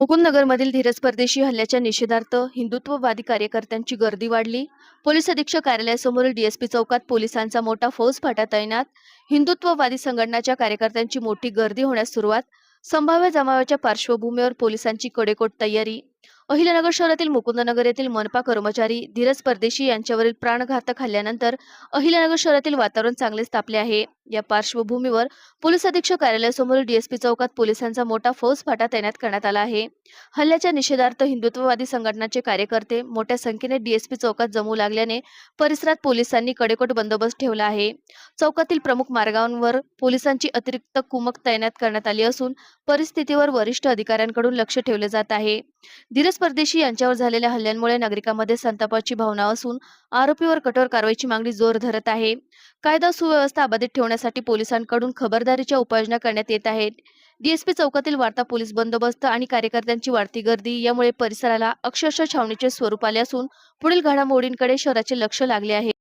मुकुंदनगरमधील धीरज परदेशी हल्ल्याच्या निषेधार्थ हिंदुत्ववादी कार्यकर्त्यांची गर्दी वाढली. पोलीस अधीक्षक कार्यालयासमोरील डीएसपी चौकात पोलिसांचा मोठा फौजफाटा तैनात. हिंदुत्ववादी संघटनाच्या कार्यकर्त्यांची मोठी गर्दी होण्यास सुरुवात. संभाव्य जमावाच्या पार्श्वभूमीवर पोलिसांची कडेकोट तयारी. अहिल्यानगर शहरातील मुकुंदनगर येथील मनपा कर्मचारी धीरज परदेशी यांच्यावरील प्राणघातक हल्ल्यानंतर अहिल्यानगर शहरातील वातावरण चांगलेच तापले आहे. या पार्श्वभूमीवर पोलीस अधीक्षक कार्यालयासमोर डीएसपी चौकात पोलिसांचा मोठा फौजफाटा तैनात करण्यात आला आहे. हल्ल्याच्या निषेधार्थ हिंदुत्ववादी संघटनांचे कार्यकर्ते मोठ्या संख्येने डीएसपी चौकात जमू लागल्याने परिसरात पोलिसांनी कडेकोट बंदोबस्त ठेवला आहे. चौकातील प्रमुख मार्गांवर पोलिसांची अतिरिक्त कुमक तैनात करण्यात आली असून परिस्थितीवर वरिष्ठ अधिकाऱ्यांकडून लक्ष ठेवले जात आहे. धीरज परदेशी यांच्यावर झालेल्या हल्ल्यामुळे नागरिकांमध्ये संतापाची भावना असून आरोपीवर कठोर कारवाईची मागणी जोर धरत आहे. कायदा सुव्यवस्था अबाधित ठेवण्यासाठी पोलिसांकडून खबरदारीच्या उपाययोजना करण्यात येत आहेत. डीएसपी चौकातील वाढता पोलीस बंदोबस्त आणि कार्यकर्त्यांची वाढती गर्दी यामुळे परिसराला अक्षरशः छावणीचे स्वरूप आले असून पुढील घडामोडींकडे शहराचे लक्ष लागले आहे.